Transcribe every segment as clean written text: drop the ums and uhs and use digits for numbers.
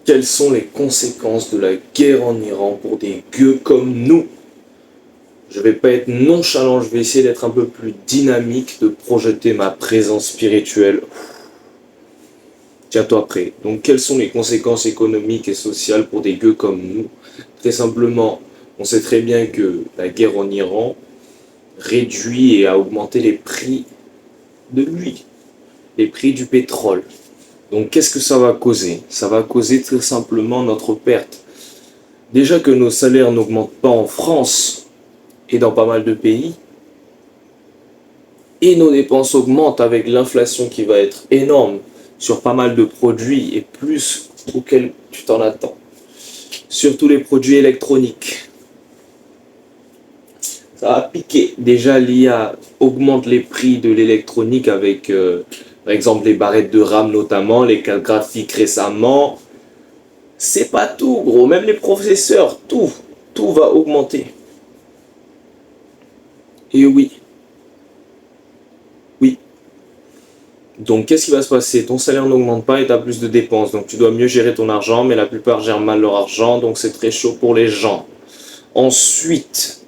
Quelles sont les conséquences de la guerre en Iran pour des gueux comme nous? Je vais pas être nonchalant, je vais essayer d'être un peu plus dynamique, de projeter ma présence spirituelle. Tiens-toi prêt. Donc, quelles sont les conséquences économiques et sociales pour des gueux comme nous? Très simplement, on sait très bien que la guerre en Iran réduit et a augmenté les prix de l'huile, les prix du pétrole. Donc, qu'est-ce que ça va causer? Ça va causer très simplement notre perte. Déjà que nos salaires n'augmentent pas en France et dans pas mal de pays, et nos dépenses augmentent avec l'inflation qui va être énorme sur pas mal de produits et plus auxquels tu t'en attends. Surtout les produits électroniques. Ça va piquer. Déjà, l'IA augmente les prix de l'électronique avec, par exemple, les barrettes de RAM notamment, les cartes graphiques récemment. C'est pas tout, gros. Même les processeurs, tout va augmenter. Et oui, oui. Donc, qu'est-ce qui va se passer? Ton salaire n'augmente pas et tu as plus de dépenses. Donc, tu dois mieux gérer ton argent, mais la plupart gèrent mal leur argent, donc c'est très chaud pour les gens. Ensuite,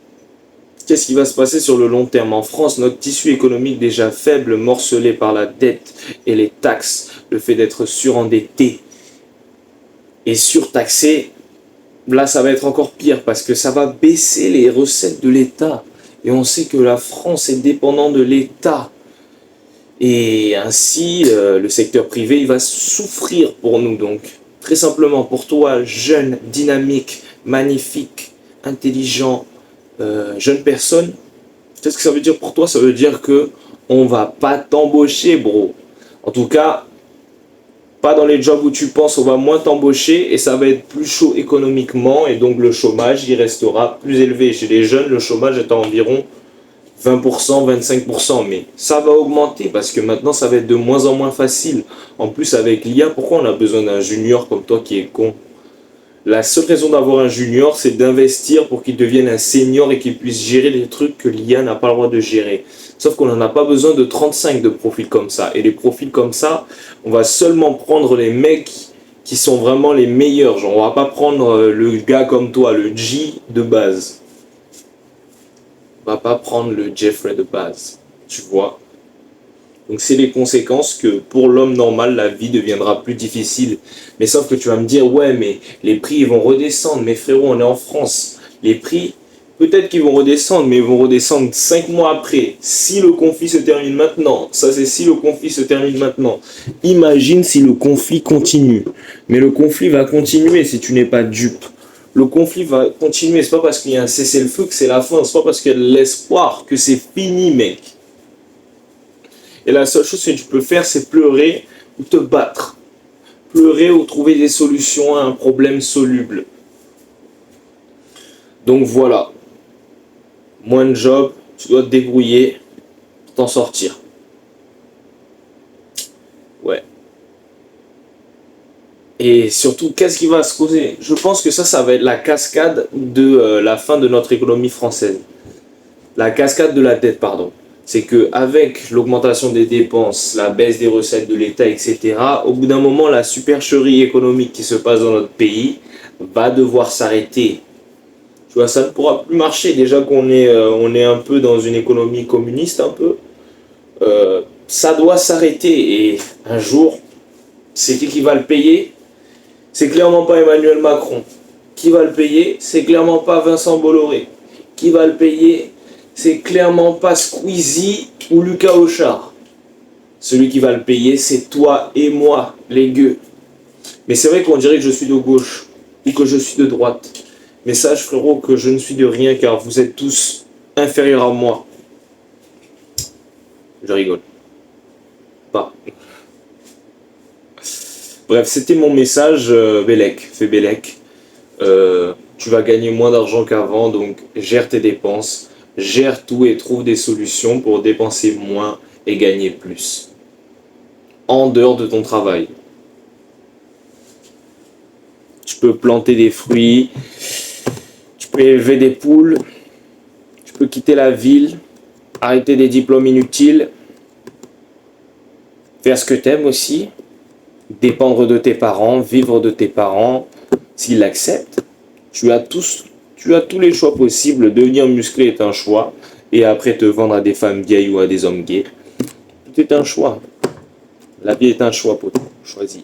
qu'est-ce qui va se passer sur le long terme? En France, notre tissu économique déjà faible, morcelé par la dette et les taxes, le fait d'être surendetté et surtaxé, là, ça va être encore pire parce que ça va baisser les recettes de l'État. Et on sait que la France est dépendante de l'État. Et ainsi, le secteur privé, il va souffrir pour nous. Donc, très simplement, pour toi, jeune, dynamique, magnifique, intelligent, jeune personne, qu'est-ce que ça veut dire pour toi? Ça veut dire que on va pas t'embaucher, bro. En tout cas, pas dans les jobs où tu penses, on va moins t'embaucher et ça va être plus chaud économiquement et donc le chômage, il restera plus élevé. Chez les jeunes, le chômage est à environ 20%, 25%, mais ça va augmenter parce que maintenant ça va être de moins en moins facile. En plus avec l'IA, pourquoi on a besoin d'un junior comme toi qui est con? La seule raison d'avoir un junior, c'est d'investir pour qu'il devienne un senior et qu'il puisse gérer des trucs que l'IA n'a pas le droit de gérer. Sauf qu'on n'en a pas besoin de 35 de profils comme ça. Et les profils comme ça, on va seulement prendre les mecs qui sont vraiment les meilleurs. Genre, on va pas prendre le gars comme toi, le G de base. On va pas prendre le Jeffrey de base. Tu vois? Donc c'est les conséquences que pour l'homme normal, la vie deviendra plus difficile. Mais sauf que tu vas me dire, ouais, mais les prix ils vont redescendre. Mais frérot, on est en France. Les prix, peut-être qu'ils vont redescendre, mais ils vont redescendre 5 mois après. Si le conflit se termine maintenant, ça c'est si le conflit se termine maintenant. Imagine si le conflit continue. Mais le conflit va continuer si tu n'es pas dupe. Le conflit va continuer. C'est pas parce qu'il y a un cessez-le-feu que c'est la fin. C'est pas parce qu'il y a de l'espoir que c'est fini, mec. Et la seule chose que tu peux faire, c'est pleurer ou te battre. Pleurer ou trouver des solutions à un problème soluble. Donc voilà. Moins de job, tu dois te débrouiller pour t'en sortir. Ouais. Et surtout, qu'est-ce qui va se causer? Je pense que ça va être la cascade de la fin de notre économie française. La cascade de la dette, pardon. C'est qu'avec l'augmentation des dépenses, la baisse des recettes de l'État, etc., au bout d'un moment, la supercherie économique qui se passe dans notre pays va devoir s'arrêter. Tu vois, ça ne pourra plus marcher. Déjà on est un peu dans une économie communiste, un peu. Ça doit s'arrêter. Et un jour, c'est qui va le payer? C'est clairement pas Emmanuel Macron. Qui va le payer? C'est clairement pas Vincent Bolloré. Qui va le payer? C'est clairement pas Squeezie ou Lucas Auchard. Celui qui va le payer, c'est toi et moi, les gueux. Mais c'est vrai qu'on dirait que je suis de gauche ou que je suis de droite. Mais sache, frérot, que je ne suis de rien car vous êtes tous inférieurs à moi. Je rigole. Pas. Bref, c'était mon message. Bellec, fais Bellec. Tu vas gagner moins d'argent qu'avant, donc gère tes dépenses. Gère tout et trouve des solutions pour dépenser moins et gagner plus. En dehors de ton travail. Tu peux planter des fruits, tu peux élever des poules, tu peux quitter la ville, arrêter des diplômes inutiles, faire ce que t'aimes aussi, dépendre de tes parents, vivre de tes parents, s'ils l'acceptent. Tu as tous les choix possibles. Devenir musclé est un choix. Et après te vendre à des femmes gays ou à des hommes gays. Tout est un choix. La vie est un choix, poteau. Choisis.